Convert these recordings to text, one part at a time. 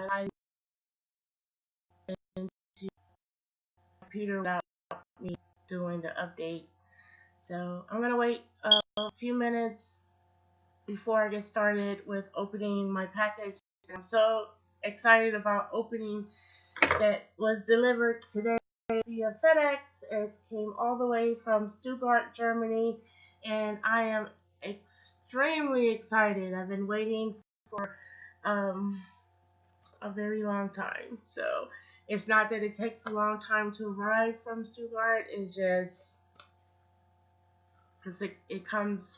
I into the computer without me doing the update. So I'm gonna wait a few minutes before I get started with opening my package. I'm so excited about opening that was delivered today via FedEx. It came all the way from Stuttgart, Germany, and I am extremely excited. I've been waiting for um, a very long time. So it's not that it takes a long time to arrive from Stuttgart. It's just because it comes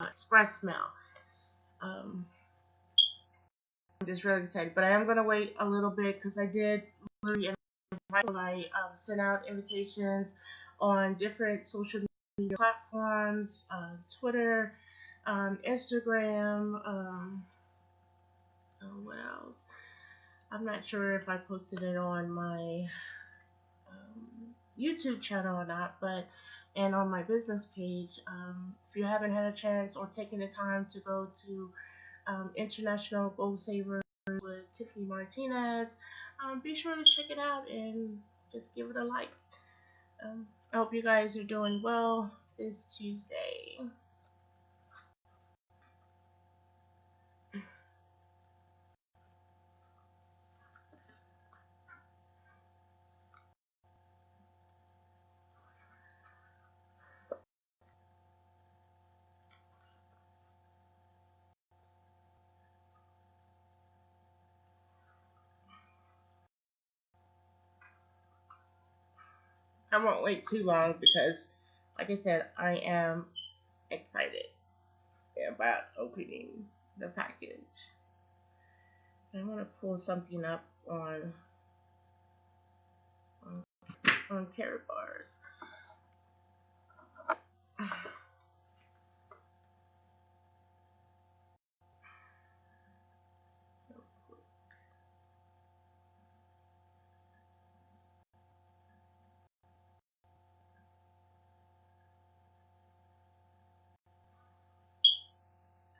express mail. Um, I'm just really excited, but I am gonna wait a little bit because I did literally I sent out invitations on different social media platforms, Twitter, Instagram. What else? I'm not sure if I posted it on my YouTube channel or not, but and on my business page. If you haven't had a chance or taken the time to go to International Goal Saver with Tiffany Martinez, be sure to check it out and just give it a like. I hope you guys are doing well this Tuesday. I won't wait too long because, like I said, I am excited about opening the package. I want to pull something up on, on Karatbars.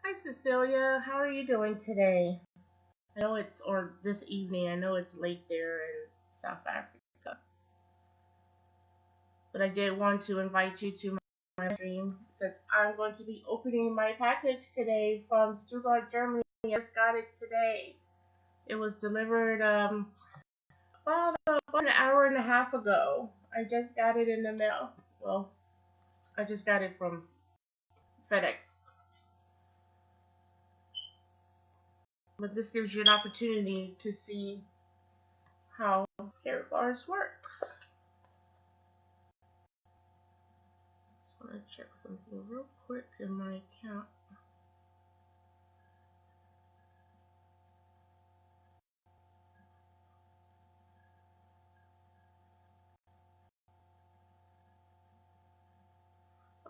Hi Cecilia, how are you doing today? I know it's or this evening. I know it's late there in South Africa, but I did want to invite you to my stream because I'm going to be opening my package today from Stuttgart, Germany. I just got it today. It was delivered about an hour and a half ago. I just got it in the mail. Well, I just got it from FedEx. But this gives you an opportunity to see how Karatbars works. Just want to check something real quick in my account.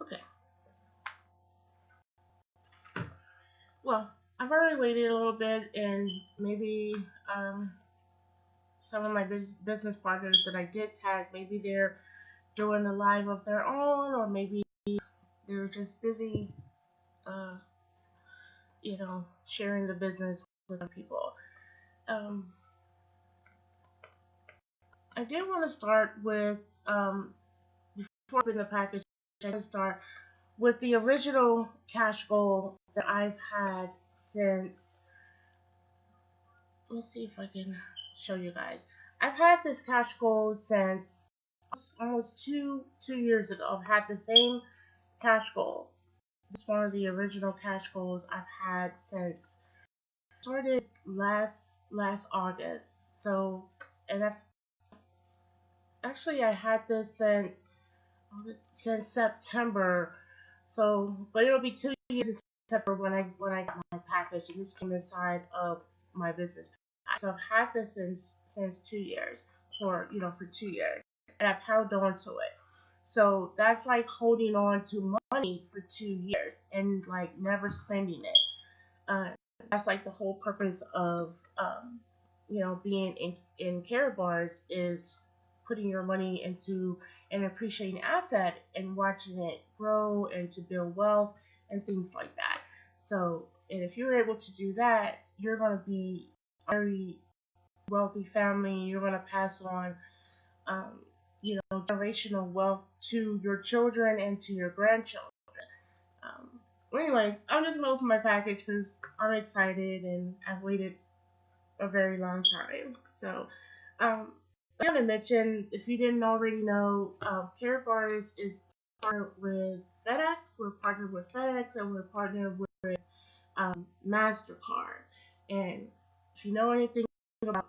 Okay. Well, I've already waited a little bit, and maybe some of my business partners that I did tag, maybe they're doing a live of their own, or maybe they're just busy, uh, sharing the business with other people. Um, I did want to start with, before I open the package, I did start with the original cash goal that I've had since, let's see if I can show you guys. I've had this cash goal since almost two years ago. I've had the same cash goal. It's one of the original cash goals I've had since started last August. So, and I had this since September. So, but it'll be 2 years in September when I got my package, and this came inside of my business. So I've had this since 2 years, for 2 years, and I've held on to it. So that's like holding on to money for 2 years and like never spending it. Uh, that's like the whole purpose of being in Karatbars is putting your money into an appreciating asset and watching it grow and to build wealth and things like that. So, and if you're able to do that, you're going to be very wealthy family, you're going to pass on, um, generational wealth to your children and to your grandchildren. Um, Anyways, I'm just gonna open my package because I'm excited and I've waited a very long time. So, um, I want to mention, if you didn't already know, Karatbars is partnered with FedEx. We're partnered with FedEx and we're partnered with Mastercard. And if you know anything about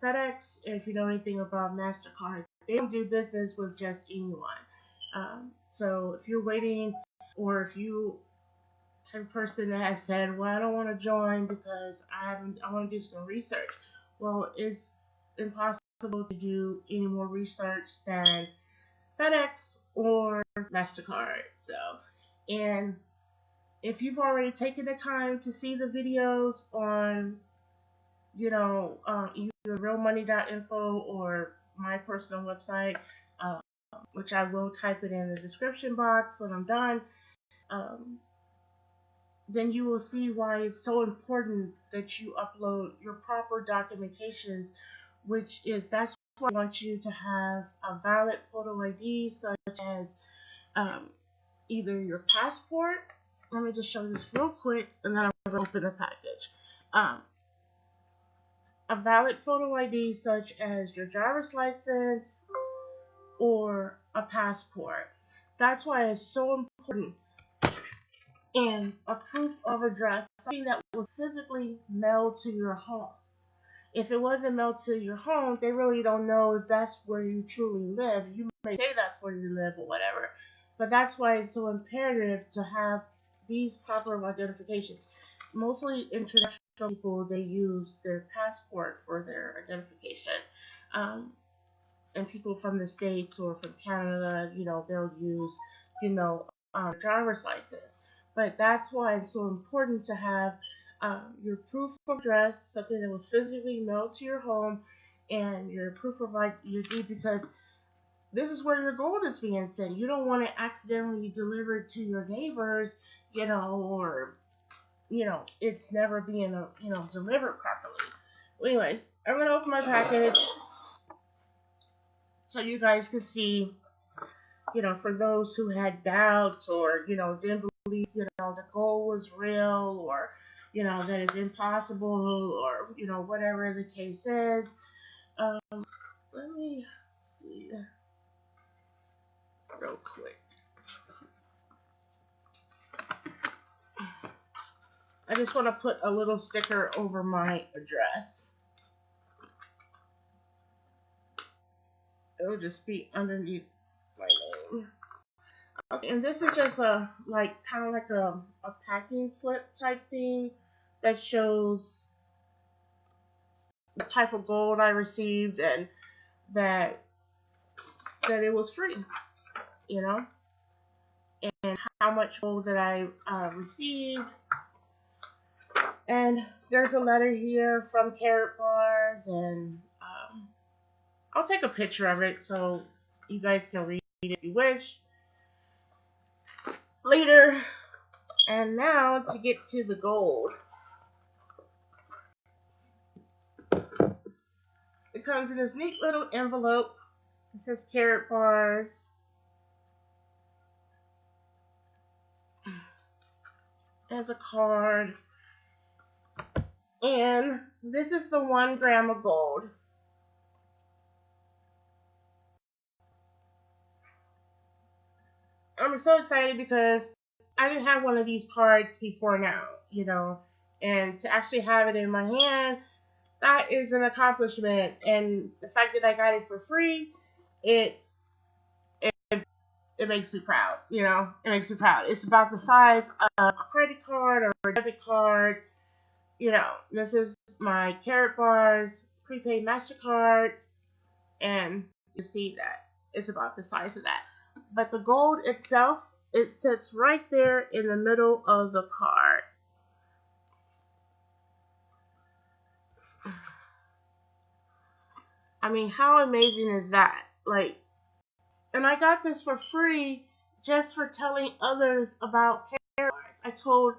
FedEx, and if you know anything about Mastercard, they don't do business with just anyone. So if you're waiting, or if you type of person that has said, "Well, I don't want to join because I want to do some research." Well, it's impossible to do any more research than FedEx or Mastercard. So, and if you've already taken the time to see the videos on, either realmoney.info or my personal website, uh, which I will type it in the description box when I'm done, um, then you will see why it's so important that you upload your proper documentations, that's why I want you to have a valid photo ID, such as um, either your passport. Let me just show this real quick, and then I'm going to open the package. Um, a valid photo ID, such as your driver's license or a passport. That's why it's so important. And a proof of address, something that was physically mailed to your home. If it wasn't mailed to your home, they really don't know if that's where you truly live. You may say that's where you live or whatever, but that's why it's so imperative to have these proper identifications. Mostly international people, they use their passport for their identification. Um, and people from the States or from Canada, they'll use, driver's license. But that's why it's so important to have your proof of address, something that was physically mailed to your home, and your proof of ID, because this is where your gold is being sent. You don't want it accidentally delivered to your neighbors, or it's never being delivered properly. Anyways, I'm gonna open my package so you guys can see, for those who had doubts, or, didn't believe, the goal was real, or, that it's impossible, or, whatever the case is. Let me see real quick. I just want to put a little sticker over my address. It'll just be underneath my name. Okay, and this is just kind of like a packing slip type thing that shows the type of gold I received, and that it was free, you know, and how much gold that I received. And there's a letter here from Karatbars, and I'll take a picture of it so you guys can read it if you wish later. And now to get to the gold. It comes in this neat little envelope. It says Karatbars. There's a card. And this is the 1 gram of gold. I'm so excited because I didn't have one of these cards before now, and to actually have it in my hand, that is an accomplishment. And the fact that I got it for free, it it makes me proud, it makes me proud. It's about the size of a credit card or a debit card. This is my Karatbars prepaid MasterCard, and you see that it's about the size of that. But the gold itself, it sits right there in the middle of the card. I mean, how amazing is that? And I got this for free just for telling others about Karatbars. I told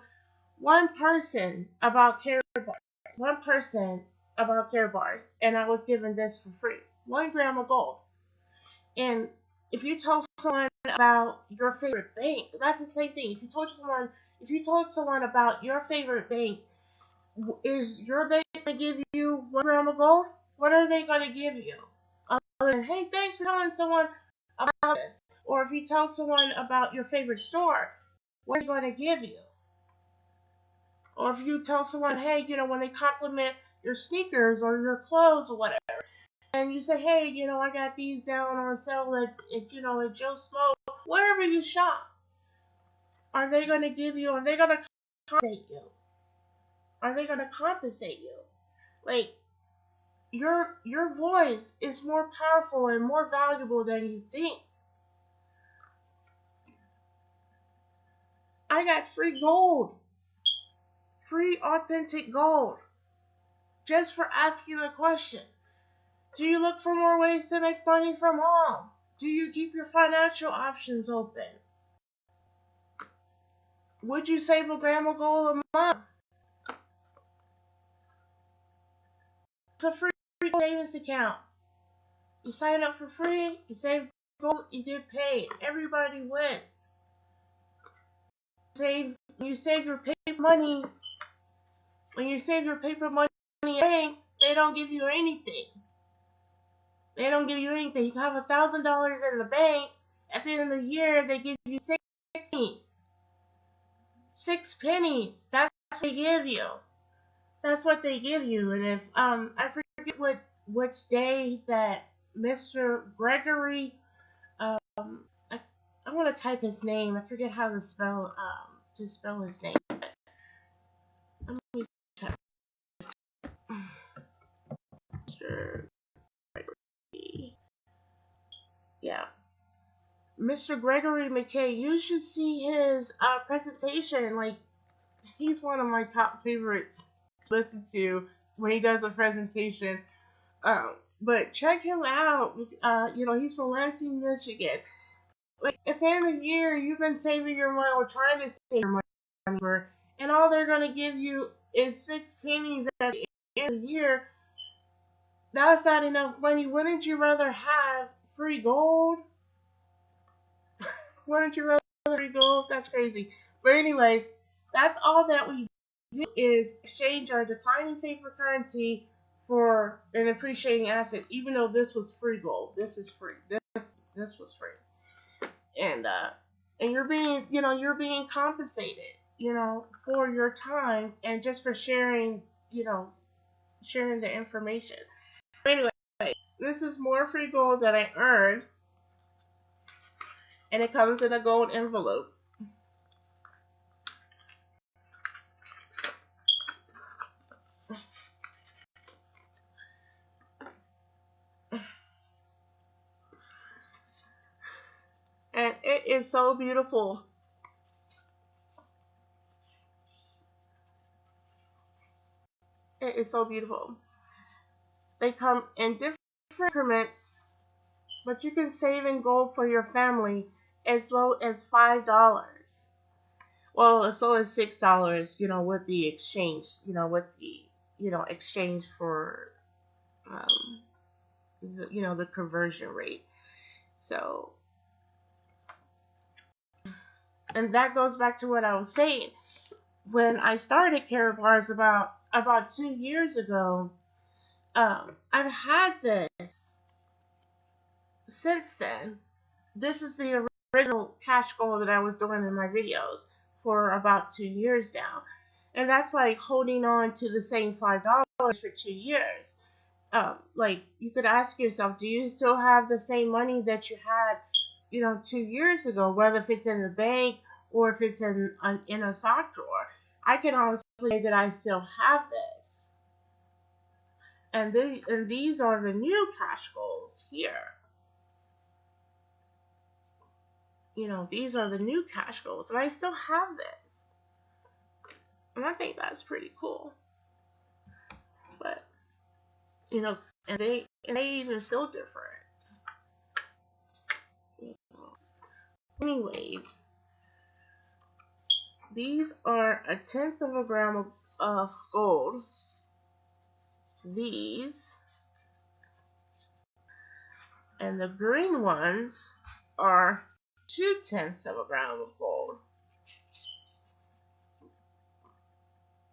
one person about Karatbars. One person, about Karatbars, and I was given this for free. 1 gram of gold. And if you tell someone about your favorite bank, that's the same thing. If you told someone about your favorite bank, is your bank going to give you 1 gram of gold? What are they going to give you? Other than, hey, thanks for telling someone about this. Or if you tell someone about your favorite store, what are they going to give you? Or if you tell someone, hey, when they compliment your sneakers or your clothes or whatever, and you say, hey, I got these down on sale at Joe Smo, wherever you shop, are they going to give you, are they going to compensate you? Are they going to compensate you? Like, your voice is more powerful and more valuable than you think. I got free gold, free authentic gold, just for asking the question. Do you look for more ways to make money from home? Do you keep your financial options open? Would you save 1 gram of gold a month? It's a free savings account. You sign up for free, you save gold, you get paid. Everybody wins. You save your paper money. When you save your paper money in the bank, they don't give you anything. They don't give you anything. You can have $1,000 in the bank. At the end of the year, they give you 6 pennies. 6 pennies. That's what they give you. That's what they give you. And if I forget which day that Mr. Gregory, I, I want to type his name. I forget how to spell his name. Let me type Mr. Gregory. Yeah, Mr. Gregory McKay. You should see his presentation. Like, he's one of my top favorites to listen to when he does a presentation. But check him out. He's from Lansing, Michigan. Like, at the end of the year, you've been saving your money or trying to save your money, and all they're gonna give you is 6 pennies at the end of the year. That's not enough money. Wouldn't you rather have free gold? Wouldn't you rather have free gold? That's crazy. But anyways, that's all that we do is exchange our declining paper currency for an appreciating asset. Even though this was free gold, this is free. This was free. And you're being compensated, for your time and just for sharing the information. But anyway, this is more free gold that I earned, and it comes in a gold envelope. And it is so beautiful. It is so beautiful. They come in different increments, but you can save in gold for your family as low as $5. Well, as low as $6, with the exchange, exchange for, um, the conversion rate. So, and that goes back to what I was saying. When I started Karatbars about 2 years ago, I've had this since then. This is the original cash goal that I was doing in my videos for about 2 years now. And that's like holding on to the same $5 for 2 years. Like, you could ask yourself, do you still have the same money that you had, 2 years ago, whether if it's in the bank or if it's in a sock drawer? I can honestly say that I still have this. And these are the new cash goals here. These are the new cash goals, and I still have this. And I think that's pretty cool. But, and they even feel different. Anyways, these are 1/10 of a gram of gold. these, and the green ones are 2/10 of a gram of gold,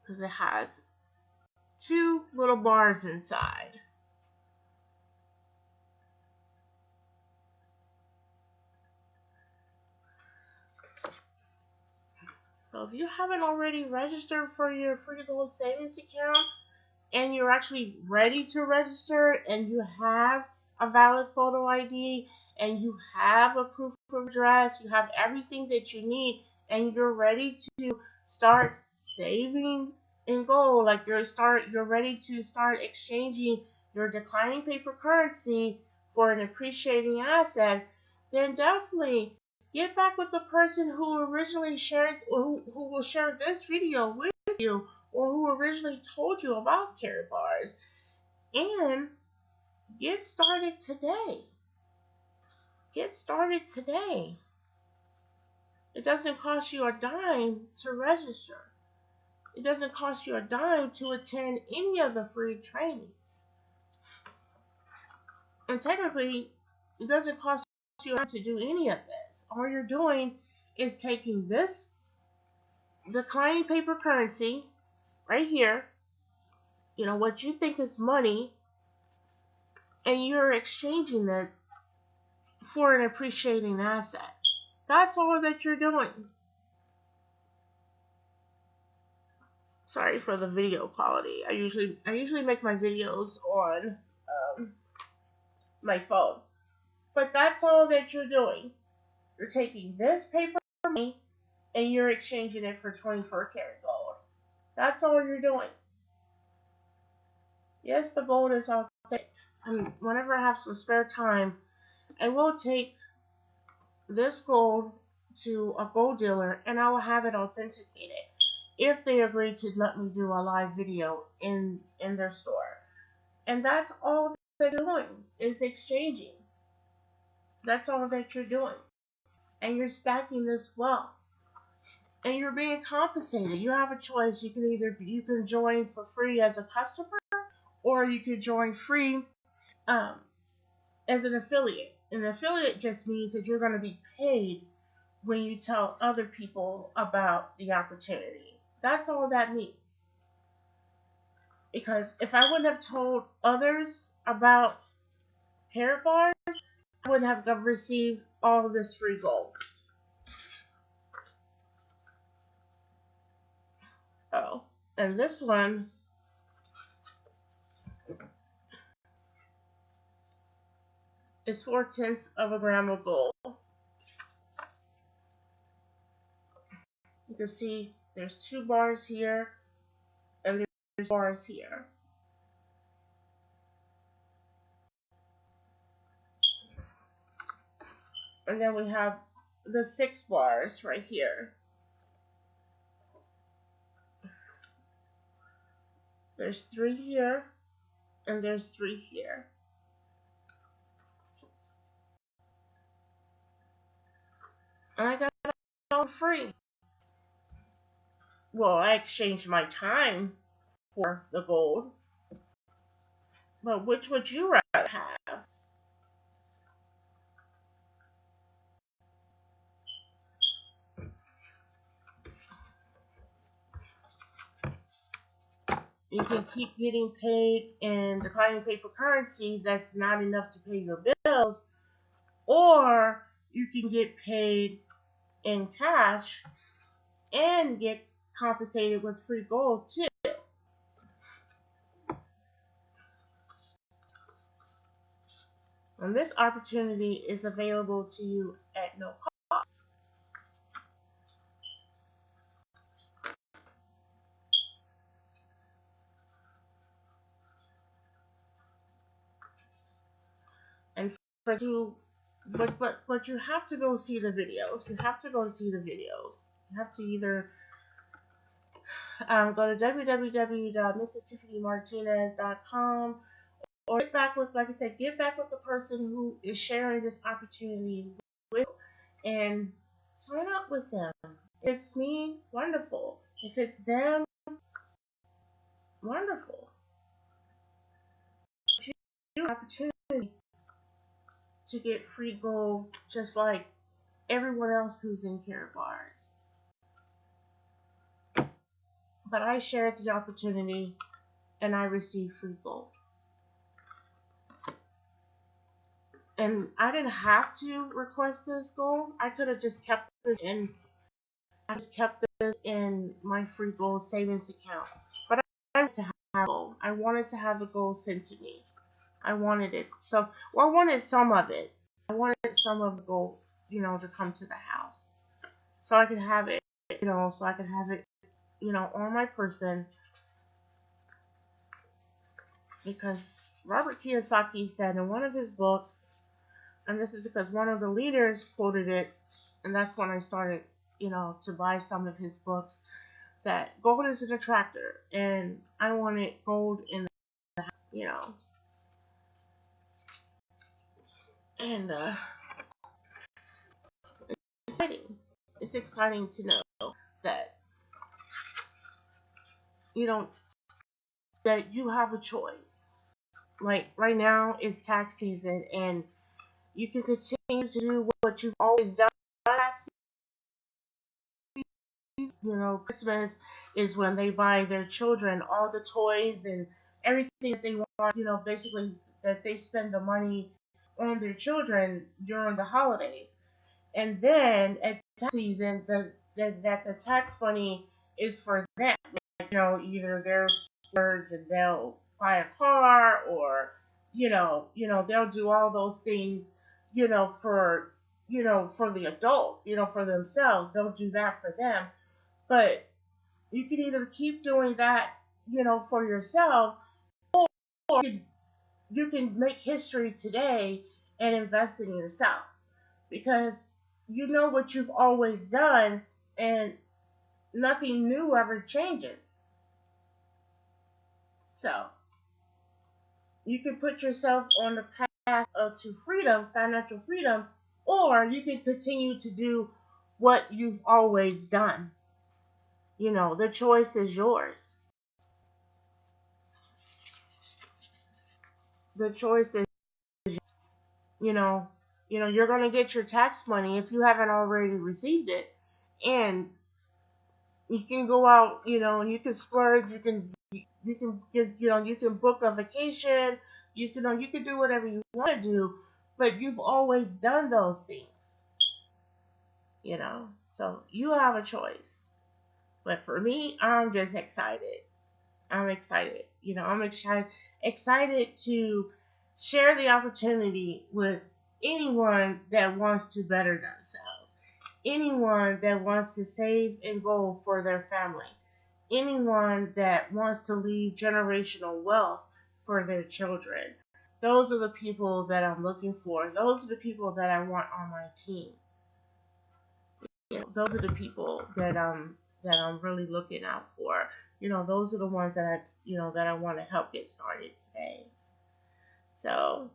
because it has 2 little bars inside. So if you haven't already registered for your free gold savings account, and you're actually ready to register, and you have a valid photo ID, and you have a proof of address, you have everything that you need, and you're ready to start saving in gold, like you're ready to start exchanging your declining paper currency for an appreciating asset, then definitely get back with the person who originally shared, who will share this video with you, or who originally told you about Karatbars, and get started today. Get started today. It doesn't cost you a dime to register. It doesn't cost you a dime to attend any of the free trainings. And technically, it doesn't cost you a dime to do any of this. All you're doing is taking this declining paper currency right here, what you think is money, and you're exchanging it for an appreciating asset. That's all that you're doing. Sorry for the video quality. I usually make my videos on my phone, but that's all that you're doing. You're taking this paper money and you're exchanging it for 24-karat gold. That's all you're doing. Yes, the gold is authentic. And whenever I have some spare time, I will take this gold to a gold dealer and I will have it authenticated, if they agree to let me do a live video in their store. And that's all they're doing, is exchanging. That's all that you're doing. And you're stacking this wealth. And you're being compensated. You have a choice. You can join for free as a customer, or you could join free as an affiliate. An affiliate just means that you're going to be paid when you tell other people about the opportunity. That's all that means. Because if I wouldn't have told others about Karatbars, I wouldn't have received all of this free gold. Oh, and this one is 4/10 of a gram of gold. You can see there's 2 bars here, and there's bars here. And then we have the 6 bars right here. There's 3 here, and there's 3 here. And I got it all free. Well, I exchanged my time for the gold. But which would you rather have? You can keep getting paid in declining paper currency that's not enough to pay your bills, or you can get paid in cash and get compensated with free gold too. And this opportunity is available to you at no cost. And for you, but you have to go see the videos. You have to go see the videos. You have to either go to www.mrstiffanymartinez.com, or get back with, like I said, get back with the person who is sharing this opportunity with you, and sign up with them. If it's me, wonderful. If it's them, wonderful. you have an opportunity to get free gold just like everyone else who's in Karatbars. But I shared the opportunity and I received free gold. And I didn't have to request this gold. I could have just kept this in. I just kept this in my free gold savings account. But I wanted to have gold. I wanted to have the gold sent to me. I wanted it. So, well, I wanted some of it. I wanted some of the gold, to come to the house, so I could have it. So I could have it, on my person, because Robert Kiyosaki said in one of his books, and this is because one of the leaders quoted it, and that's when I started, to buy some of his books, that gold is an attractor, and I wanted gold in the house, and it's exciting. It's exciting to know that you don't that you have a choice. Like right now is tax season, and you can continue to do what you've always done. Tax season, Christmas is when they buy their children all the toys and everything that they want. Basically that they spend the money on their children during the holidays. And then at tax season, that the tax money is for them. Either they're splurge and they'll buy a car, or they'll do all those things, for for the adult, for themselves. They'll do that for them. But you can either keep doing that, for yourself, or you can make history today and invest in yourself, because you know what you've always done, and nothing new ever changes. So you can put yourself on the path to freedom, financial freedom, or you can continue to do what you've always done. The choice is yours. The choice is, you know, you're going to get your tax money if you haven't already received it. And you can go out, and you can splurge, you can book a vacation, you can do whatever you want to do, but you've always done those things, so you have a choice. But for me, I'm just excited. I'm excited. I'm excited to share the opportunity with anyone that wants to better themselves, anyone that wants to save and go for their family, anyone that wants to leave generational wealth for their children. Those are the people that I'm looking for. Those are the people that I want on my team. Those are the people that I'm really looking out for. Those are the ones that I want to help get started today. So,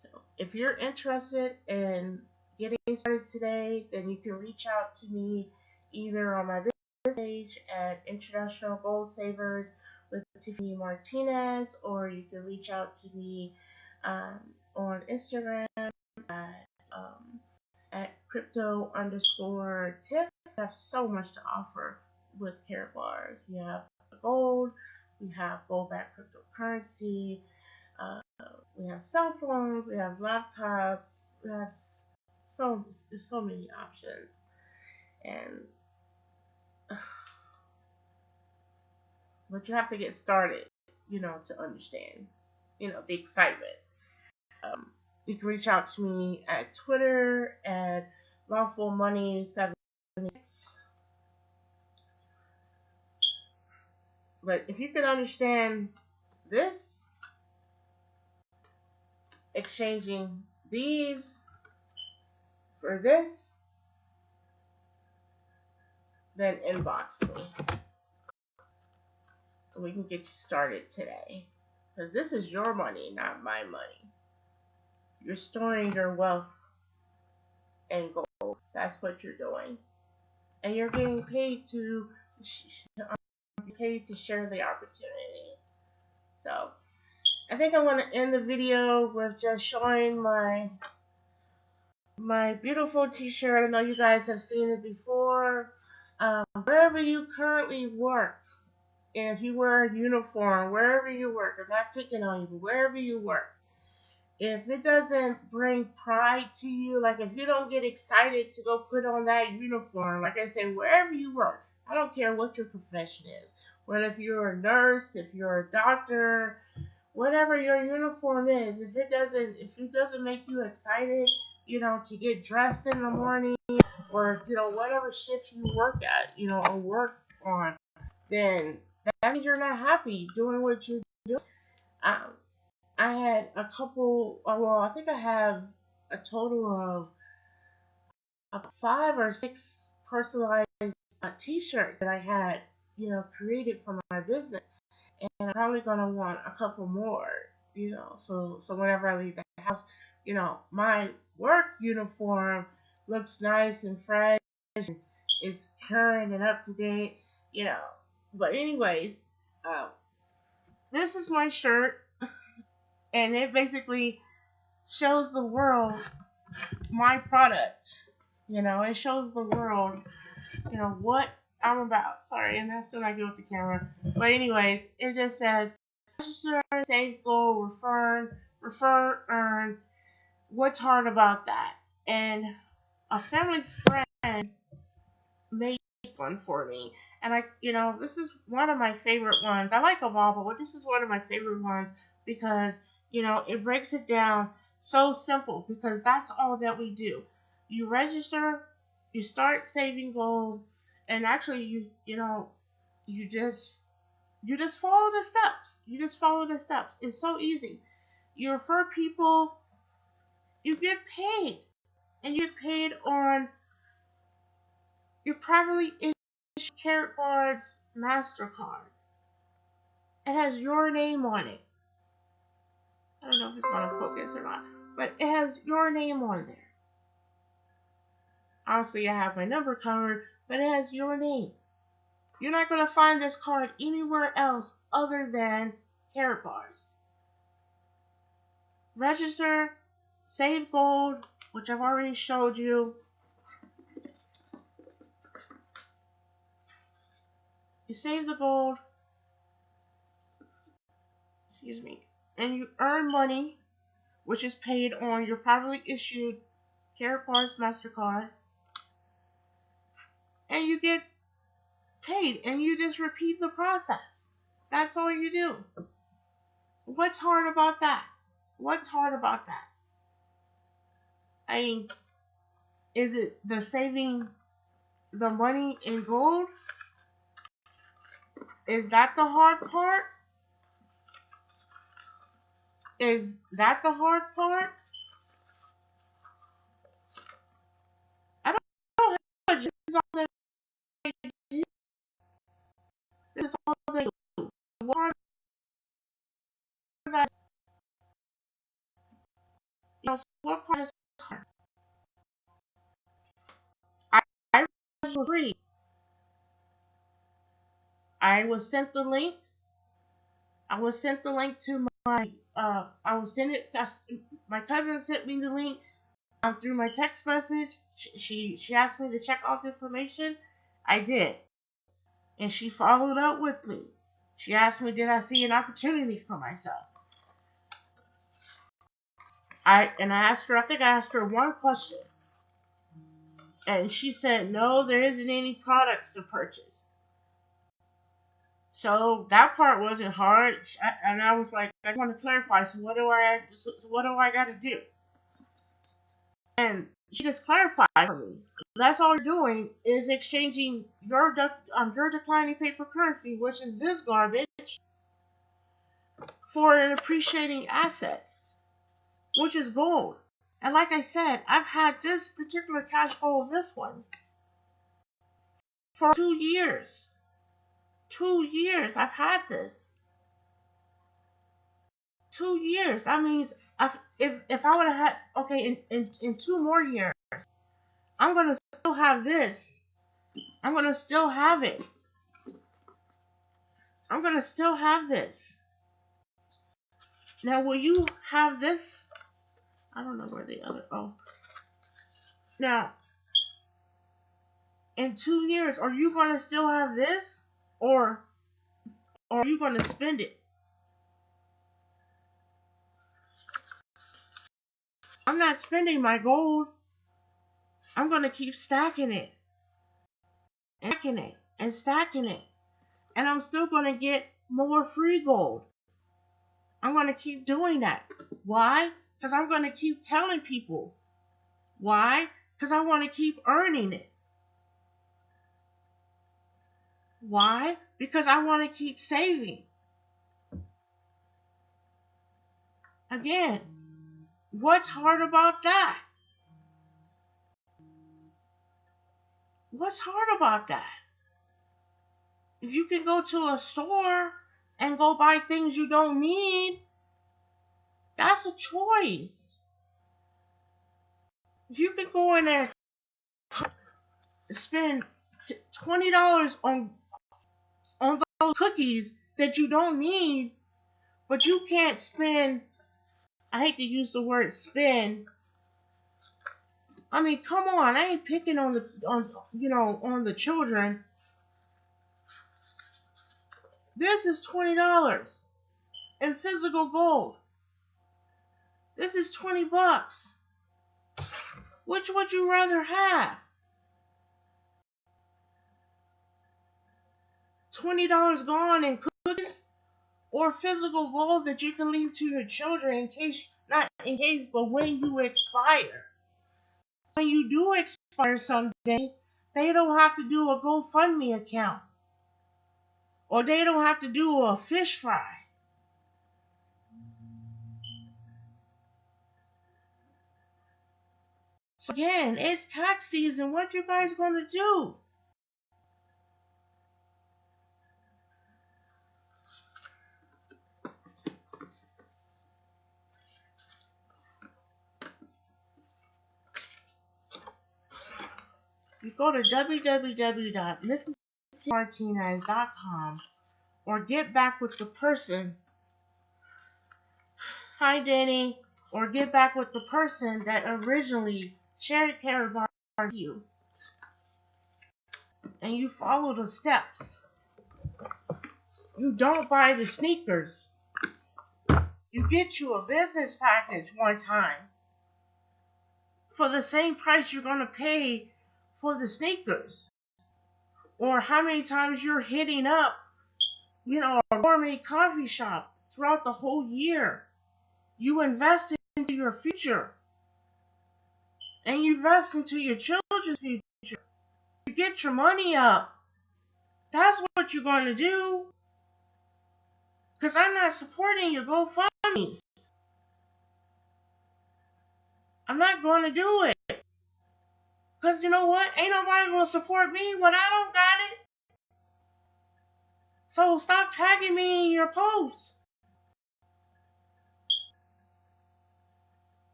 so if you're interested in getting started today, then you can reach out to me either on my business page at International Gold Savers with Tiffany Martinez, or you can reach out to me um, on Instagram at um, crypto_tiff. We have so much to offer with Karatbars. We have gold, we have gold backed cryptocurrency, uh, we have cell phones, we have laptops, we have so many options. And but you have to get started, to understand, the excitement. Um, you can reach out to me at Twitter at Lawful Money 76. But if you can understand this, exchanging these for this, then inbox me. So we can get you started today. Because this is your money, not my money. You're storing your wealth in gold. That's what you're doing. and you're getting paid to share the opportunity. So I think I'm gonna end the video with just showing my beautiful T-shirt. I know you guys have seen it before. Wherever you currently work, and if you wear a uniform, wherever you work, I'm not picking on you, but wherever you work, if it doesn't bring pride to you, like if you don't get excited to go put on that uniform, like I said, wherever you work, I don't care what your profession is, whether if you're a nurse, if you're a doctor, whatever your uniform is, if it doesn't make you excited, to get dressed in the morning, or whatever shift you work at, or work on, then that means you're not happy doing what you're doing. Um, I had a couple. Well, I think I have a total of 5 or 6 personalized T-shirts that I had, created for my business, and I'm probably gonna want a couple more. So whenever I leave the house, my work uniform looks nice and fresh, and it's current and up to date. You know. But anyways, uh, this is my shirt, and it basically shows the world my product. It shows the world, what I'm about. Sorry, and that's when I go with the camera. But anyways, it just says register, save, goal, earn. What's hard about that? And a family friend made one for me. And this is one of my favorite ones. I like them all, but this is one of my favorite ones because, it breaks it down so simple because that's all that we do. You register, you start saving gold, and actually you just follow the steps. You just follow the steps. It's so easy. You refer people, you get paid. And you get paid on your privately issued Karatbars MasterCard. It has your name on it. I don't know if it's going to focus or not, but it has your name on there. Obviously, I have my number covered, but it has your name. You're not going to find this card anywhere else other than Karatbars. Register, save gold, which I've already showed you. You save the gold, and you earn money, which is paid on your privately issued Karatbars MasterCard, and you get paid, and you just repeat the process. That's all you do. What's hard about that? What's hard about that? I mean, is it the saving the money in gold? Is that the hard part? Is that the hard part? I don't know. This is all they do. This is all they do. What hard guys? So what part is hard? I was free. I was sent the link. I was sent the link to my. I was sent it. My cousin sent me the link through my text message. She asked me to check off information. I did, and she followed up with me. She asked me, did I see an opportunity for myself? I asked her. I think I asked her one question, and she said, no, there isn't any products to purchase. So that part wasn't hard, and I was like, I want to clarify. So what do I got to do? And she just clarified for me. That's all you're doing is exchanging your declining paper currency, which is this garbage, for an appreciating asset, which is gold. And like I said, I've had this particular cash gold, this one, for 2 years. 2 years I've had this. 2 years. That means if I would have had, okay, in 2 more years, I'm gonna still have this I'm going to still have it. I'm going to still have this. Now, will you have this? I don't know where the other, oh. Now, in 2 years, are you going to still have this? Or are you going to spend it? I'm not spending my gold. I'm going to keep stacking it. And stacking it. And stacking it. And I'm still going to get more free gold. I'm going to keep doing that. Why? Because I'm going to keep telling people. Why? Because I want to keep earning it. Why? Because I want to keep saving. Again, what's hard about that? What's hard about that? If you can go to a store and go buy things you don't need, that's a choice. If you can go in there and spend $20 on those cookies that you don't need, but you can't spend, I hate to use the word spend. I mean, come on, I ain't picking on the children. This is $20 in physical gold. This is $20. Which would you rather have? $20 gone in cookies or physical gold that you can leave to your children but when you expire. When you do expire someday, they don't have to do a GoFundMe account. Or they don't have to do a fish fry. So again, it's tax season. What you guys gonna do? You go to www.mrsmartinez.com or get back with the person. Hi, Danny. Or get back with the person that originally shared Karatbars with you. And you follow the steps. You don't buy the sneakers. You get you a business package one time for the same price you're going to pay for the sneakers. Or how many times you're hitting up, a gourmet coffee shop throughout the whole year. You invest into your future. And you invest into your children's future. You get your money up. That's what you're going to do. Because I'm not supporting your GoFundMes. I'm not going to do it. Because you know what? Ain't nobody going to support me when I don't got it. So stop tagging me in your posts.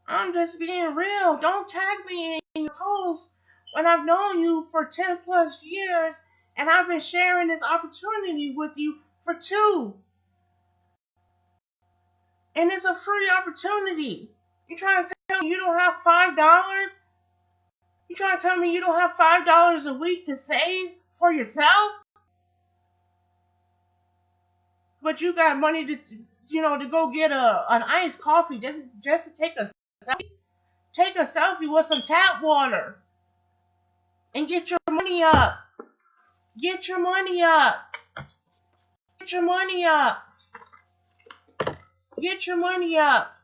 I'm just being real. Don't tag me in your posts when I've known you for 10 plus years and I've been sharing this opportunity with you for 2. And it's a free opportunity. You trying to tell me you don't have $5? You trying to tell me you don't have $5 a week to save for yourself? But you got money to go get an iced coffee just to take a selfie? Take a selfie with some tap water. And get your money up. Get your money up. Get your money up. Get your money up.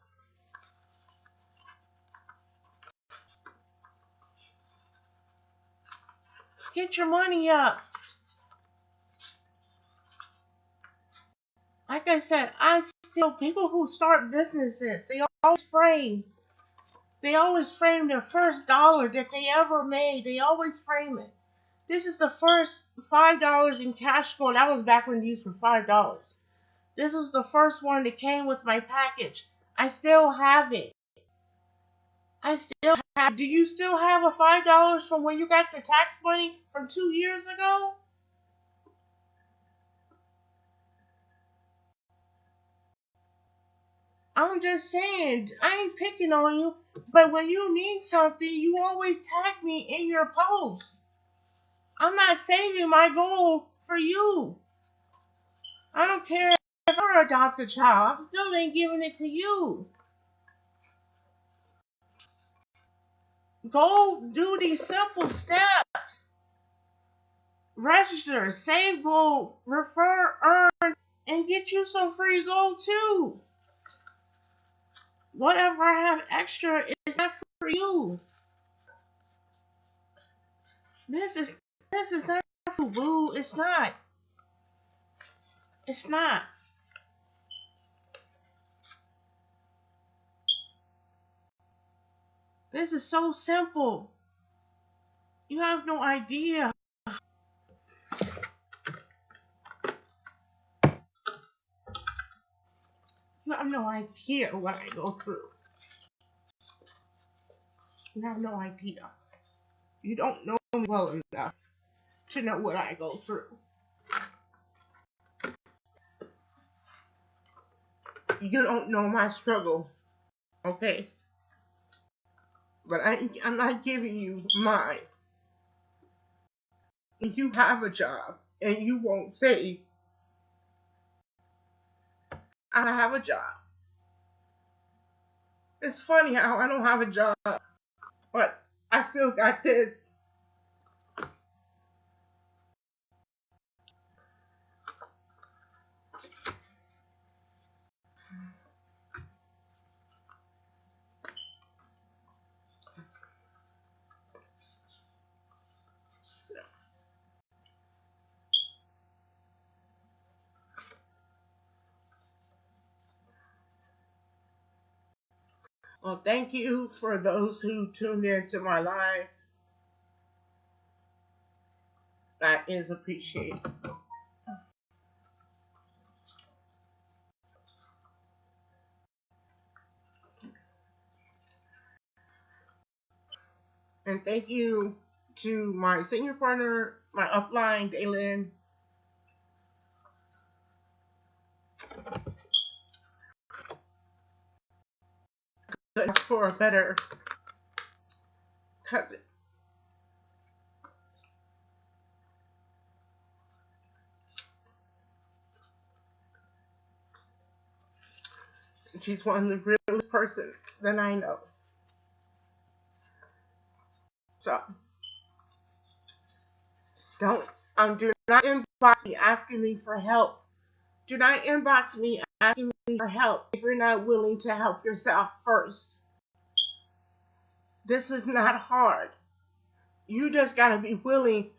Get your money up. Like I said, people who start businesses, they always frame their first dollar that they ever made. They always frame it. This is the first $5 in cash flow. That was back when these were $5. This was the first one that came with my package. I still have it. I still have. Do you still have a $5 from when you got your tax money from 2 years ago? I'm just saying, I ain't picking on you, but when you need something, you always tag me in your post. I'm not saving my gold for you. I don't care if I adopt a child. I still ain't giving it to you. Go do these simple steps. Register, save gold, refer, earn, and get you some free gold too. Whatever I have extra is not for you. This is this is not for boo. It's not. It's not. This is so simple. You have no idea. You have no idea what I go through. You have no idea. You don't know me well enough to know what I go through. You don't know my struggle, okay? But I'm not giving you mine. If you have a job and you won't say, I have a job. It's funny how I don't have a job, but I still got this. Well, thank you for those who tuned into my live. That is appreciated. And thank you to my senior partner, my upline, Daylin, for a better cousin. She's one of the realest person that I know. So don't do not inbox me asking me for help. Do not inbox me asking me for help if you're not willing to help yourself first. This is not hard. You just gotta be willing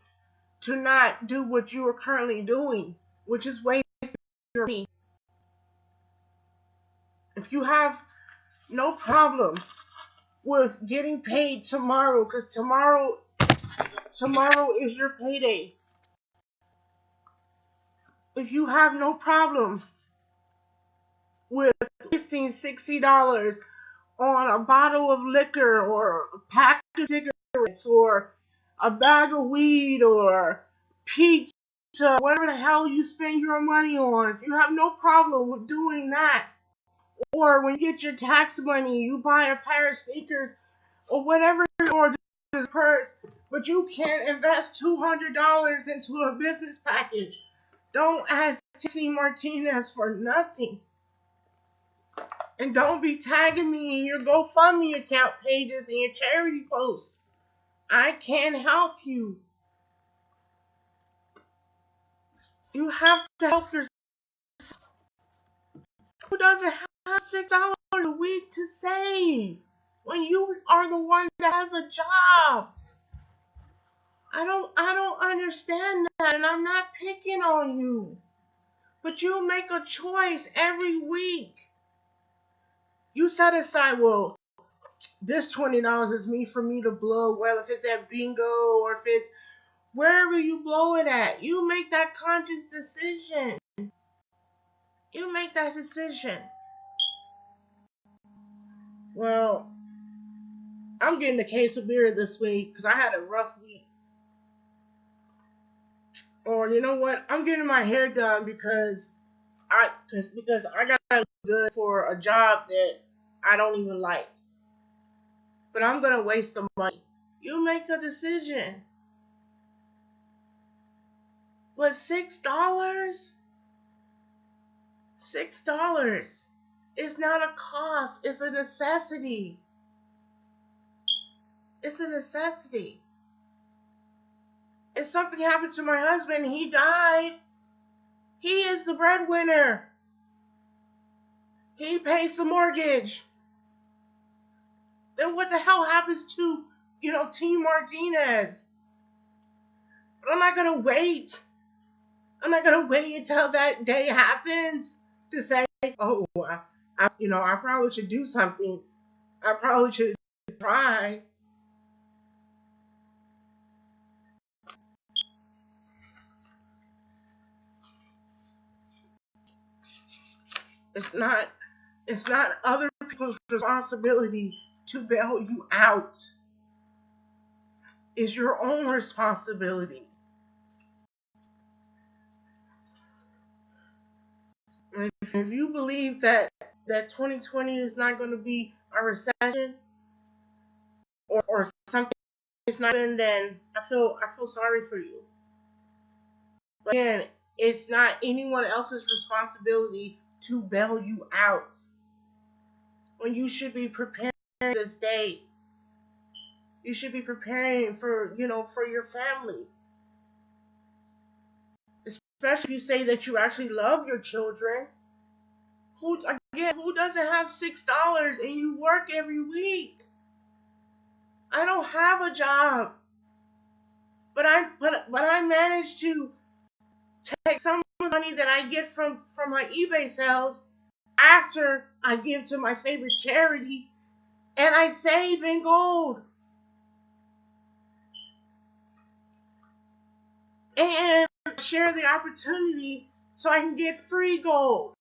to not do what you are currently doing, which is wasting your money. If you have no problem with getting paid tomorrow, because tomorrow is your payday. If you have no problem with wasting $60 on a bottle of liquor or a pack of cigarettes or a bag of weed or pizza, whatever the hell you spend your money on, if you have no problem with doing that, or when you get your tax money, you buy a pair of sneakers or whatever, or just a purse, but you can't invest $200 into a business package. Don't ask Tiffany Martinez for nothing. And don't be tagging me in your GoFundMe account pages and your charity posts. I can't help you. You have to help yourself. Who doesn't have $6 a week to save when you are the one that has a job? I don't understand that, and I'm not picking on you. But you make a choice every week. You set aside, well, this $20 is me for me to blow. Well, if it's at bingo or if it's wherever you blow it at, you make that conscious decision. You make that decision. Well, I'm getting a case of beer this week because I had a rough week. Or you know what? I'm getting my hair done because I got to look good for a job that I don't even like. But I'm gonna waste the money. You make a decision. But $6? $6 is not a cost. It's a necessity. It's a necessity. If something happened to my husband, he died. He is the breadwinner. He pays the mortgage. Then what the hell happens to, Team Martinez? But I'm not gonna wait. I'm not gonna wait until that day happens to say, oh, I probably should do something. I probably should try. It's not. It's not other people's responsibility to bail you out. It's your own responsibility. If you believe that 2020 is not going to be a recession or something is not, then I feel sorry for you. But again, it's not anyone else's responsibility to bail you out when you should be preparing this day. You should be preparing for your family. Especially if you say that you actually love your children. Who doesn't have $6 and you work every week? I don't have a job, but I managed to take some of the money that I get from my eBay sales after I give to my favorite charity, and I save in gold and share the opportunity so I can get free gold.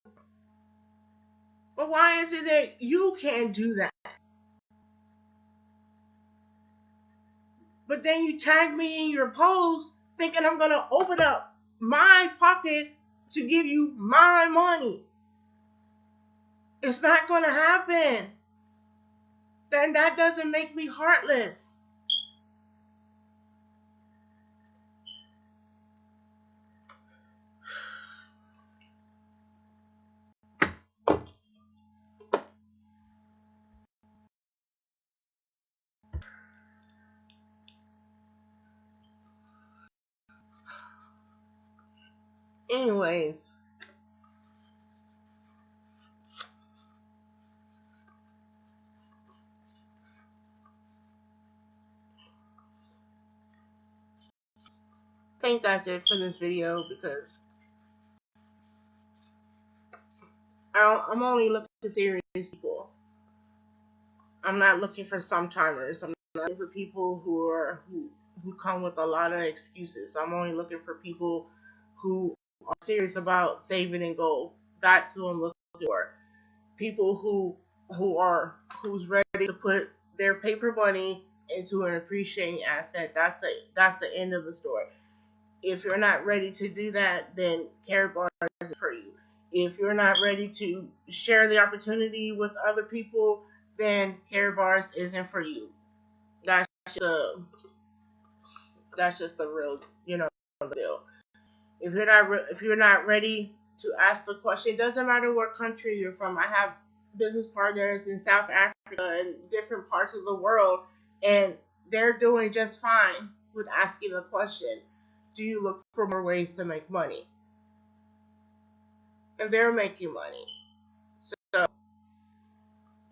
But why is it that you can't do that? But then you tag me in your post thinking I'm going to open up my pocket to give you my money. It's not going to happen. Then that doesn't make me heartless. Anyways, I think that's it for this video because I'm only looking for serious people. I'm not looking for sometimers. I'm not looking for people who come with a lot of excuses. I'm only looking for people who are serious about saving in gold. That's who I'm looking for. People who's ready to put their paper money into an appreciating asset. That's the end of the story. If you're not ready to do that, then Karatbars is for you. If you're not ready to share the opportunity with other people, then Karatbars isn't for you. That's the that's just the real deal. If you're not ready to ask the question, it doesn't matter what country you're from. I have business partners in South Africa and different parts of the world, and they're doing just fine with asking the question, do you look for more ways to make money? And they're making money. So,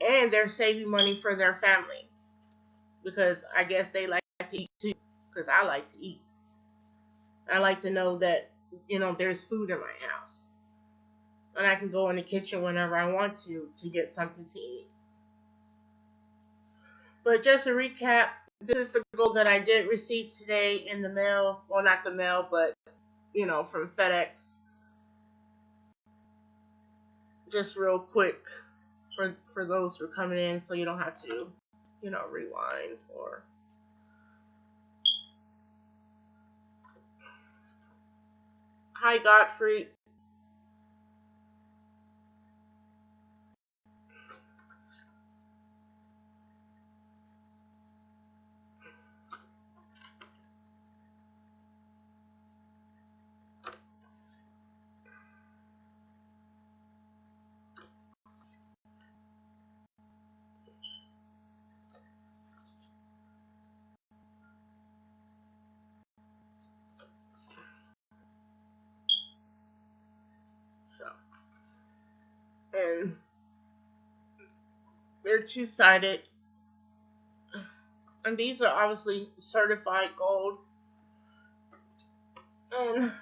and they're saving money for their family because I guess they like to eat too. Because I like to eat. I like to know that there's food in my house, and I can go in the kitchen whenever I want to get something to eat. But just to recap, this is the goal that I did receive today in the mail. Well, not the mail, but from FedEx. Just real quick for those who are coming in, so you don't have to rewind or hi Godfrey. So and they're two-sided, and these are obviously certified gold. And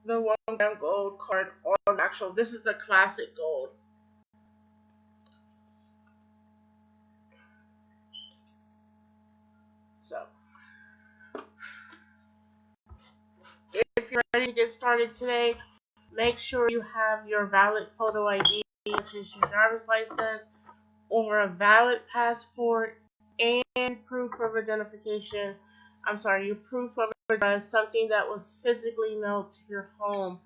the 1 gram gold card or the actual, this is the classic gold. So if you're ready to get started today, make sure you have your valid photo ID, which is your driver's license or a valid passport and proof of identification. I'm sorry, your proof of address, something that was physically mailed to your home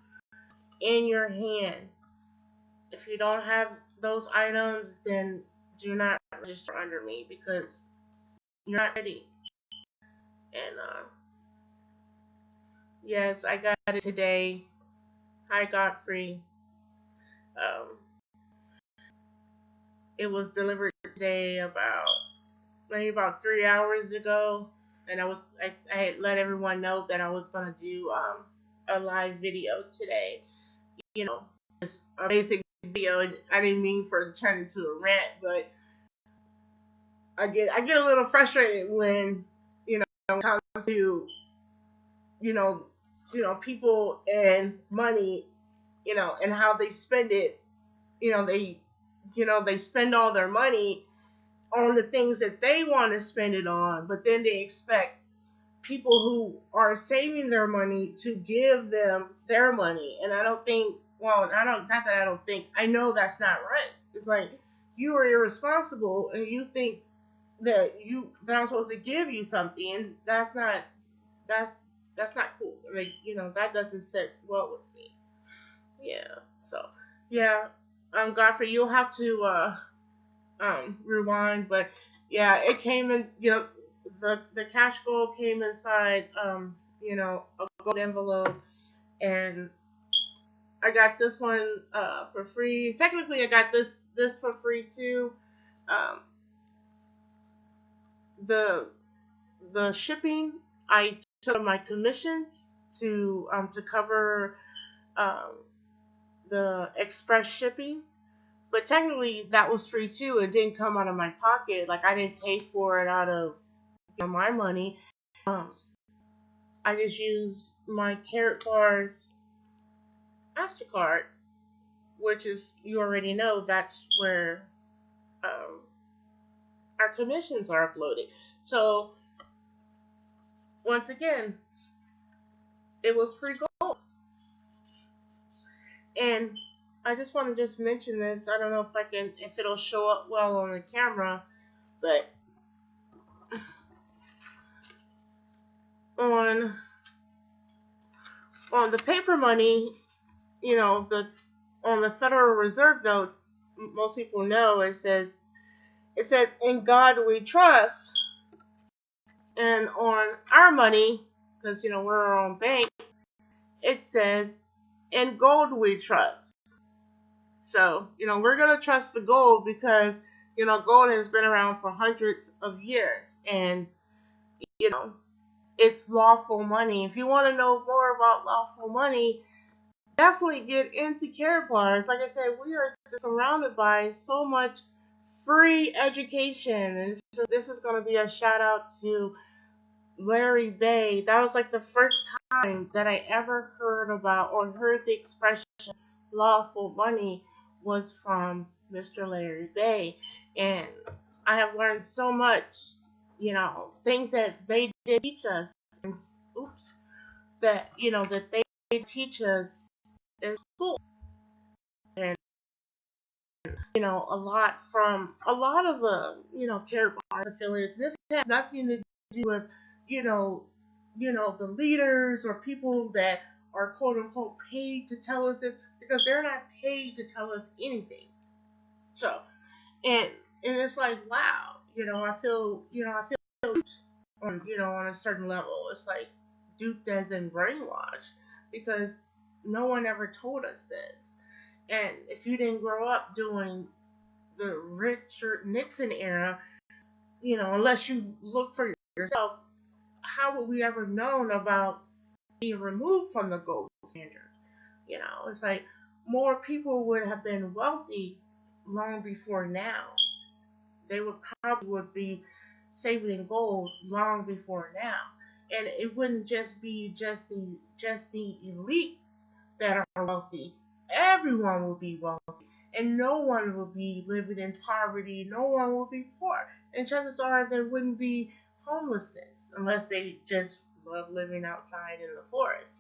in your hand. If you don't have those items, then do not register under me because you're not ready. And yes, I got it today. Hi, Godfrey. Um, it was delivered today about 3 hours ago, and I had let everyone know that I was gonna do a live video today. You know, just a basic video. I didn't mean for it to turn into a rant, but I get a little frustrated when when it comes to you know people and money, and how they spend it. They spend all their money on the things that they want to spend it on, but then they expect people who are saving their money to give them their money. And I don't think, well, I don't, not that I don't think, I know that's not right. It's like you are irresponsible and you think that I'm supposed to give you something, and that's that's not cool. Like, that doesn't sit well with me. Yeah. So, yeah. Godfrey, you'll have to rewind, but yeah, it came in. The cash gold came inside a gold envelope, and I got this one for free. Technically, I got this for free too. Um, the the shipping, I took my commissions to cover um, the express shipping. But technically, that was free too. It didn't come out of my pocket. Like, I didn't pay for it out of my money. Um, I just used my Karatbars Mastercard, which is, you already know, that's where um, our commissions are uploaded. So once again, it was free gold. And I just want to just mention this. I don't know if it'll show up well on the camera, but on on the paper money, the on the Federal Reserve notes, most people know it says "In God We Trust," and on our money, because we're our own bank, it says "In gold we trust." So we're gonna trust the gold because gold has been around for hundreds of years, and you know it's lawful money. If you want to know more about lawful money, definitely get into Karatbars. Like I said, we are surrounded by so much free education, and this is going to be a shout out to Larry Bay. That was like the first time that I ever heard about or heard the expression lawful money was from Mr. Larry Bay. And I have learned so much, things that they did teach us. And, oops, that they teach us in school. And a lot from a lot of the, Karatbars affiliates. This has nothing to do with, you know, the leaders or people that are quote unquote paid to tell us this, because they're not paid to tell us anything. So, and and it's like, wow, I feel on, on a certain level. It's like duped as in brainwashed, because no one ever told us this. And if you didn't grow up during the Richard Nixon era, unless you look for yourself, how would we ever known about being removed from the gold standard? It's like more people would have been wealthy long before now. They would probably would be saving in gold long before now. And it wouldn't just be just the elites that are wealthy. Everyone will be wealthy. And no one will be living in poverty. No one will be poor. And chances are there wouldn't be homelessness unless they just love living outside in the forest,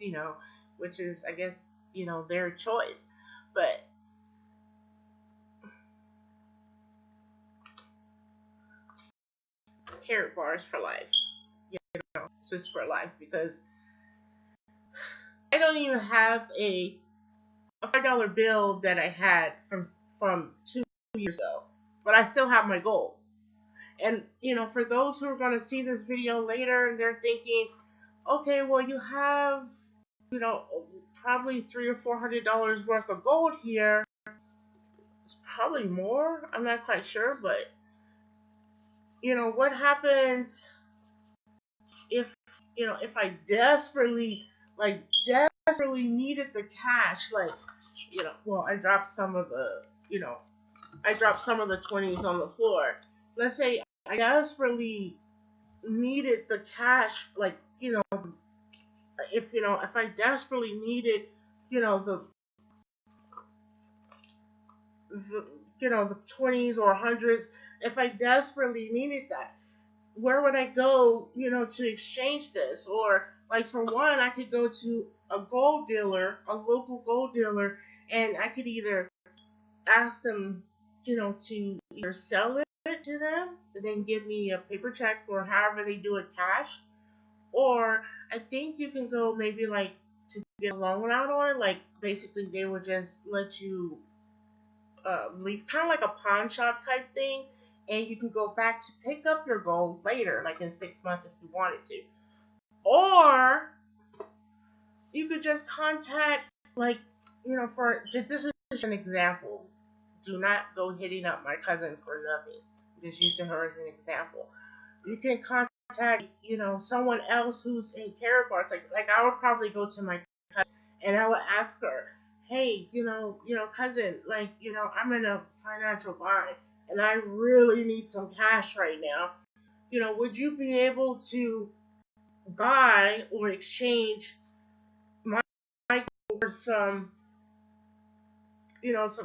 which is, I guess, their choice. But Karatbars for life, just for life, because I don't even have a $5 bill that I had from 2 years ago, but I still have my gold. And for those who are going to see this video later and they're thinking, okay, well, you have you know probably $300 or $400 worth of gold here. It's probably more. I'm not quite sure, but what happens if if I desperately needed the cash, like, well, you know I dropped some of the 20s on the floor. Let's say I desperately needed the cash, like, if I desperately needed, you know the the the 20s or hundreds, if I desperately needed that, where would I go, to exchange this? Or, like, for one, I could go to a gold dealer, a local gold dealer, and I could either ask them, to either sell it to them and then give me a paper check or however they do it, cash. Or I think you can go maybe, like, to get a loan out on it. Like, basically, they would just let you leave, kind of like a pawn shop type thing, and you can go back to pick up your gold later, like in 6 months if you wanted to. Or you could just contact, like, for this is an example. Do not go hitting up my cousin for nothing. Just using her as an example. You can contact, someone else who's in Karatbars. Like I would probably go to my cousin and I would ask her, hey, cousin, like, I'm in a financial bind and I really need some cash right now. Would you be able to buy or exchange my for some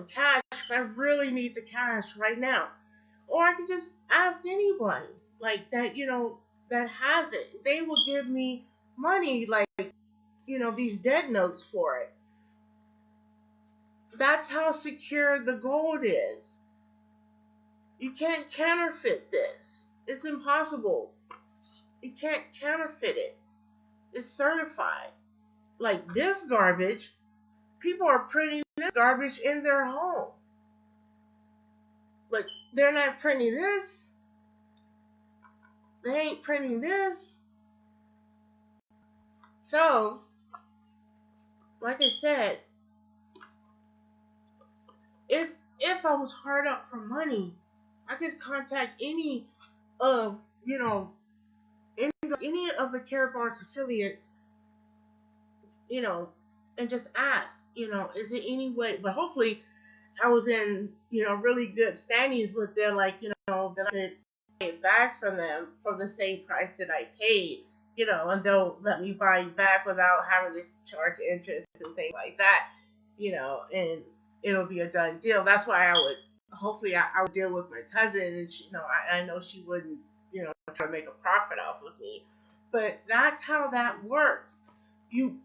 cash? I really need the cash right now. Or I can just ask anybody like that, that has it. They will give me money, like, these dead notes for it. That's how secure the gold is. You can't counterfeit this. It's impossible. You can't counterfeit it. It's certified. Like this garbage, people are printing this garbage in their home. But they're not printing this. They ain't printing this. So, like I said, if if I was hard up for money, I could contact of you know any of the Karatbars affiliates, you know, and just ask, is it any way? But hopefully, I was in, really good standings with them, like, that I could pay it back from them for the same price that I paid, and they'll let me buy it back without having to charge interest and things like that, and it'll be a done deal. That's why hopefully, I would deal with my cousin, and she, I know she wouldn't, try to make a profit off of me, but that's how that works. You,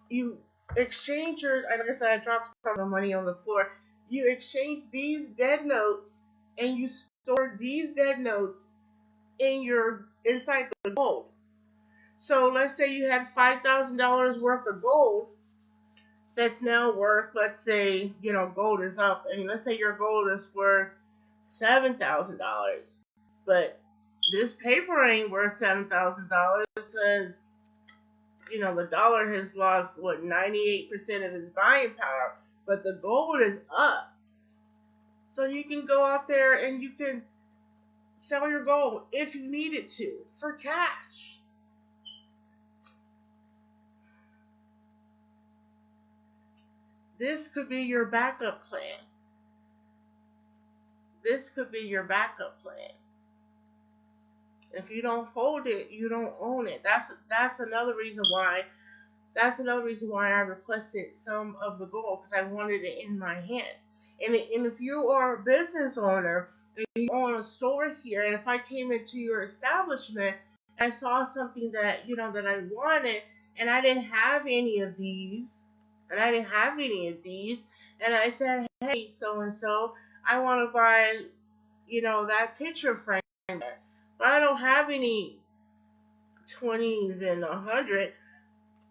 you exchange your, like I said, I dropped some of the money on the floor. You exchange these dead notes and you store these dead notes inside the gold. So let's say you had $5,000 worth of gold that's now worth, let's say, gold is up, and let's say your gold is worth $7,000. But this paper ain't worth $7,000 because, the dollar has lost, 98% of its buying power, but the gold is up. So you can go out there and you can sell your gold if you needed to for cash. This could be your backup plan. This could be your backup plan. If you don't hold it, you don't own it. That's another reason why. That's another reason why I requested some of the gold, because I wanted it in my hand. And if you are a business owner and you own a store here, and if I came into your establishment and I saw something that I wanted, and I didn't have any of these, and I said, hey, so and so, I want to buy, that picture frame there, but I don't have any 20s and 100.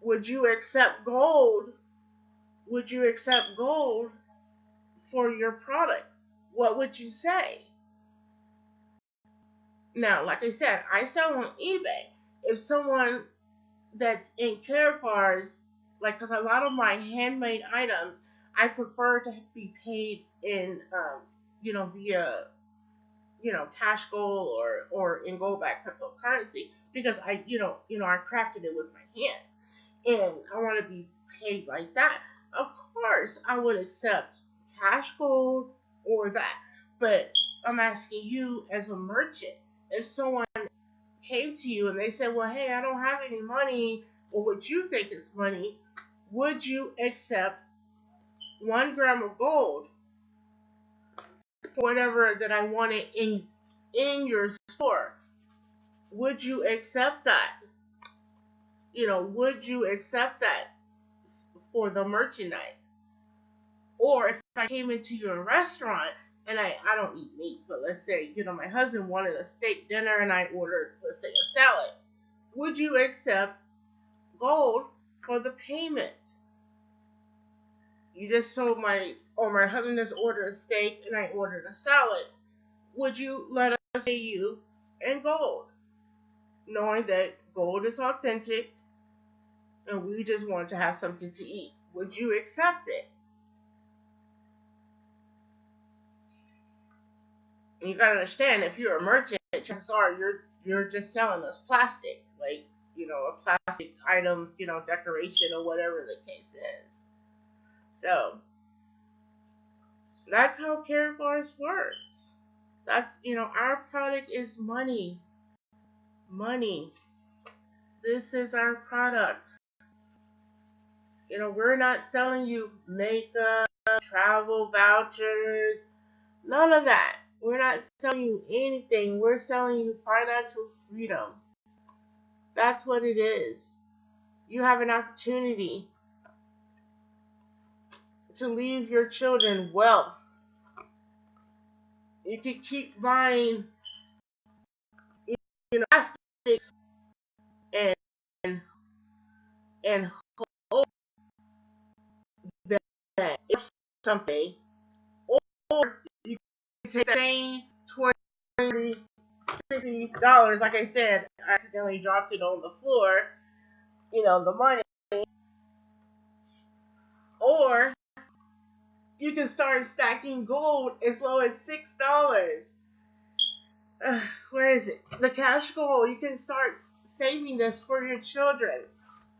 Would you accept gold? Would you accept gold for your product? What would you say? Now, like I said, I sell on eBay. If someone that's in Karatbars, because a lot of my handmade items, I prefer to be paid in, via, cash gold or in gold backed cryptocurrency, because I crafted it with my hands, and I want to be paid like that. Of course, I would accept cash gold or that, but I'm asking you as a merchant, if someone came to you and they said, well, hey, I don't have any money, or what you think is money, would you accept 1 gram of gold for whatever that I wanted in your store? Would you accept that? Would you accept that for the merchandise? Or if I came into your restaurant and I don't eat meat, but let's say, my husband wanted a steak dinner and I ordered, let's say, a salad, would you accept gold for the payment? You just sold my husband just ordered a steak and I ordered a salad. Would you let us pay you in gold, knowing that gold is authentic and we just want to have something to eat? Would you accept it? And you gotta understand, if you're a merchant, chances are you're just selling us plastic, like, a plastic item, decoration or whatever the case is. So that's how Karatbars works. That's, our product is money. Money. This is our product. We're not selling you makeup, travel vouchers, none of that. We're not selling you anything. We're selling you financial freedom. That's what it is. You have an opportunity to leave your children wealth. You can keep buying, plastics and and hope that if someday, or you can take that same 20, $60, like I said, I accidentally dropped it on the floor, the money, or you can start stacking gold as low as $6. Where is it? The cash gold. You can start saving this for your children.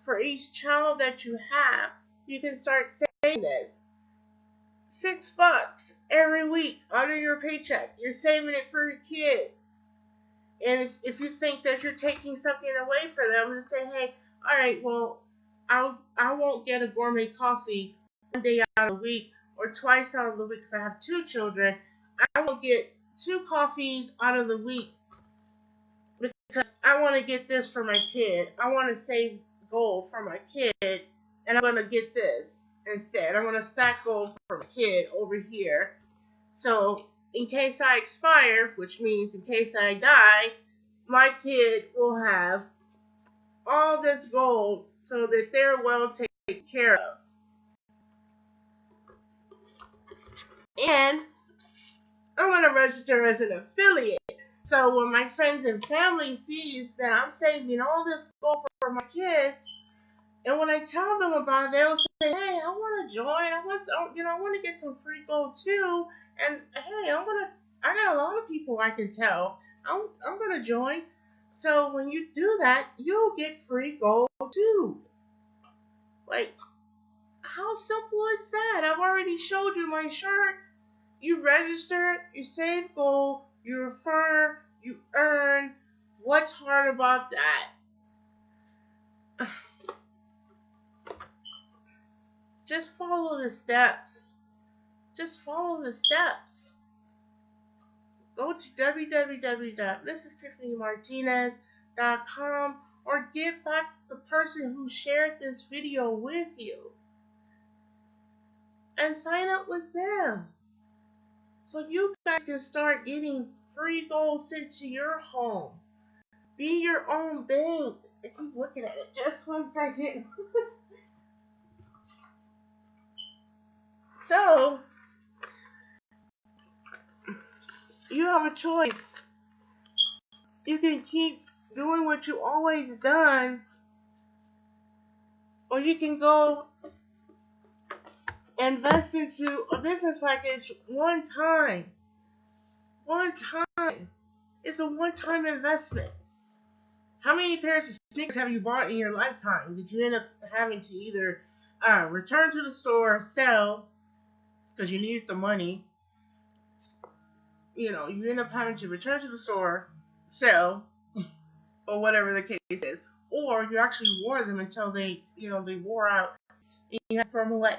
For each child that you have, you can start saving this. $6 every week under your paycheck. You're saving it for your kid. And if you think that you're taking something away from them, and say, hey, all right, well, I won't get a gourmet coffee 1 day out of the week or twice out of the week because I have 2 children. I will get 2 coffees out of the week because I want to get this for my kid. I want to save gold for my kid, and I'm going to get this. instead. I'm going to stack gold for my kid over here. So in case I expire, which means in case I die, my kid will have all this gold so that they're well taken care of. And I'm going to register as an affiliate. So when my friends and family sees that I'm saving all this gold for my kids, and when I tell them about it, they'll say, "Hey, I want to join. I want to get some free gold too. And hey, I got a lot of people I can tell. I'm gonna join." So when you do that, you'll get free gold too. Like, how simple is that? I've already showed you my shirt. You register, you save gold, you refer, you earn. What's hard about that? Just follow the steps. Just follow the steps. Go to www.mrstiffanymartinez.com or give back the person who shared this video with you and sign up with them so you guys can start getting free gold sent to your home. Be your own bank. I keep looking at it. Just 1 second. So, you have a choice. You can keep doing what you always done, or you can go invest into a business package one time. One time. It's a one-time investment. How many pairs of sneakers have you bought in your lifetime that you end up having to either return to the store, sell, because you needed the money? You end up having to return to the store, sell, or whatever the case is. Or you actually wore them until they wore out and you have to throw them away.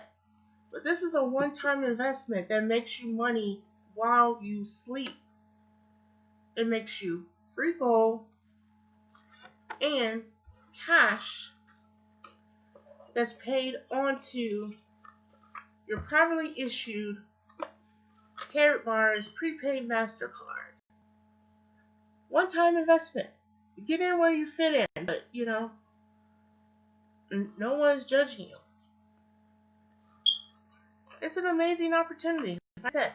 But this is a one-time investment that makes you money while you sleep. It makes you free gold and cash that's paid onto your privately issued Karatbars prepaid MasterCard. One-time investment. You get in where you fit in, but no one's judging you. It's an amazing opportunity, like I said.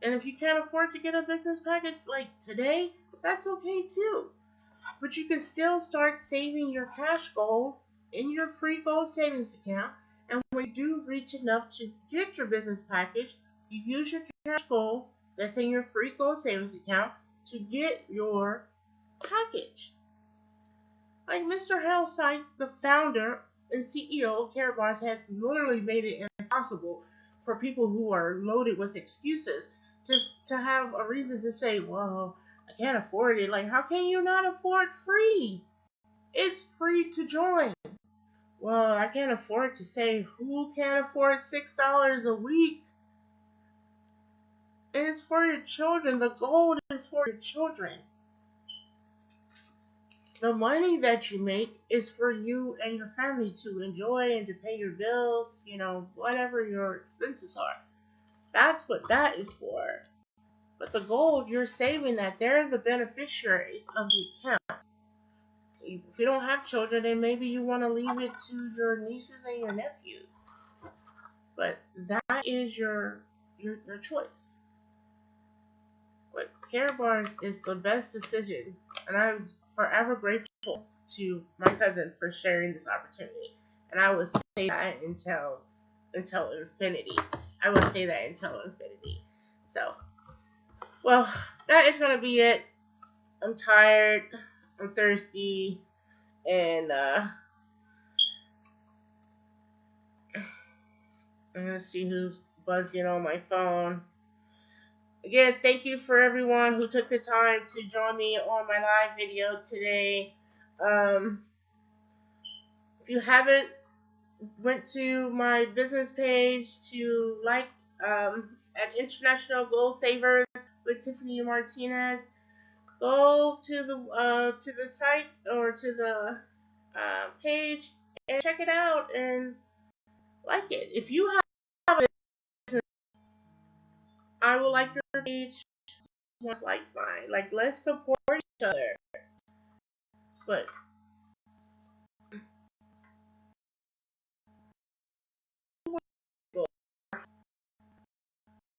And if you can't afford to get a business package like today, that's okay too. But you can still start saving your cash gold in your free gold savings account. And when you do reach enough to get your business package, you use your cash gold that's in your free gold savings account to get your package. Like Mr. Hale Sykes, the founder and CEO of Karatbars, has literally made it impossible for people who are loaded with excuses just to have a reason to say, "Well, I can't afford it." Like, how can you not afford free? It's free to join. "Well, I can't afford to save." Who can afford $6 a week? And it's for your children. The gold is for your children. The money that you make is for you and your family to enjoy and to pay your bills, whatever your expenses are. That's what that is for. But the gold, you're saving that. They're the beneficiaries of the account. If you don't have children, then maybe you want to leave it to your nieces and your nephews. But that is your choice. But Karatbars is the best decision, and I'm forever grateful to my cousin for sharing this opportunity. And I will say that until infinity. I will say that until infinity. So, well, that is gonna be it. I'm tired. I'm thirsty, and I'm gonna see who's buzzing on my phone. Again, thank you for everyone who took the time to join me on my live video today. If you haven't went to my business page to at International Goal Savers with Tiffany Martinez, go to the site or to the page and check it out and like it. If you have a business, I would like your page like mine. Like, let's support each other. But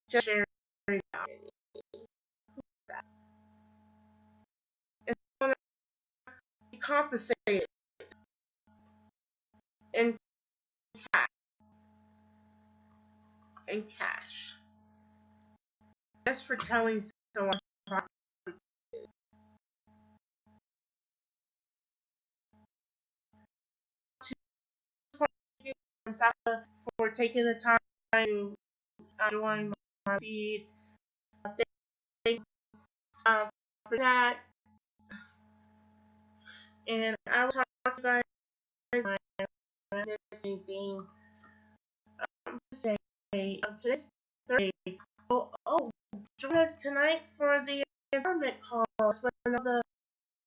just share that. It's going to be compensated in cash. In cash. Just for telling someone for taking the time to join my feed. Thank you for that. And I will talk to you guys if I miss anything. Say, today's Thursday. Join us tonight for the environment calls. When the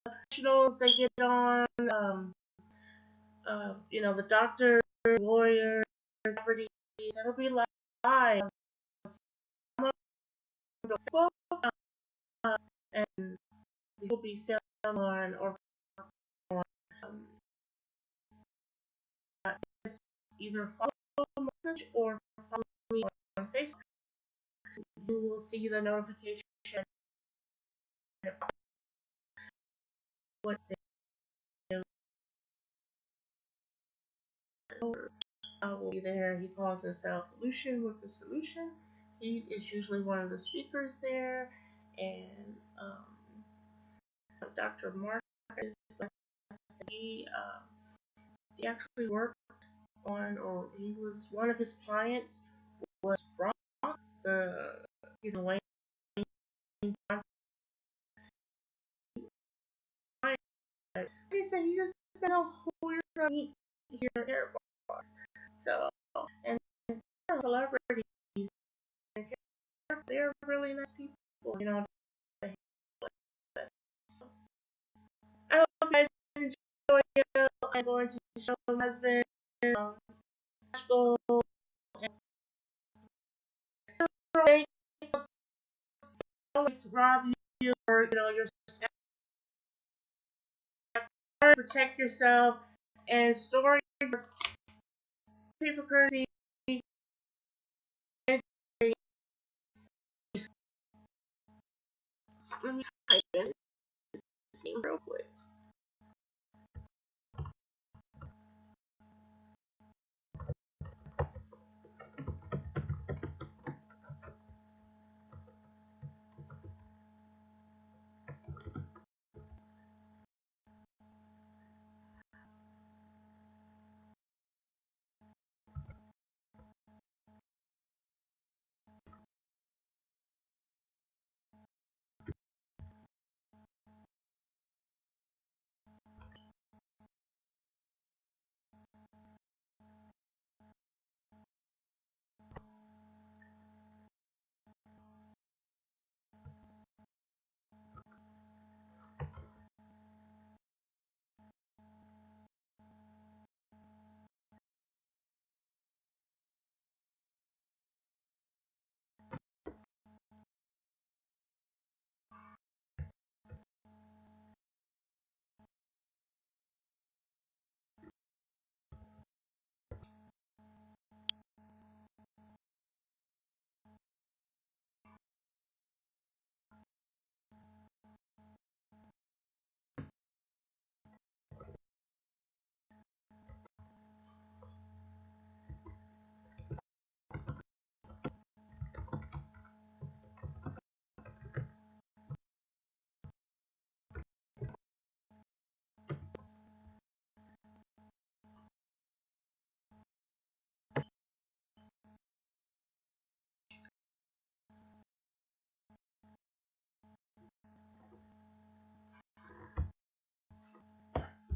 professionals they get on, the doctors, lawyers, celebrities. It'll be live. Some of the Facebook, and will be filmed on or um, either follow my message or follow me on Facebook. You will see the notification about what they do. Will be there. He calls himself Lucian with the Solution. He is usually one of the speakers there, and Dr. Mark is he actually worked on, or he was one of his clients was Brock, the Wayne. He said you just don't know who you're gonna meet here at Karatbars. So, and celebrities, they're really nice people, I hope you guys enjoy it. I'm going to show my husband school and always rob you or your protect yourself and store your cryptocurrency. Let me type in this name real quick.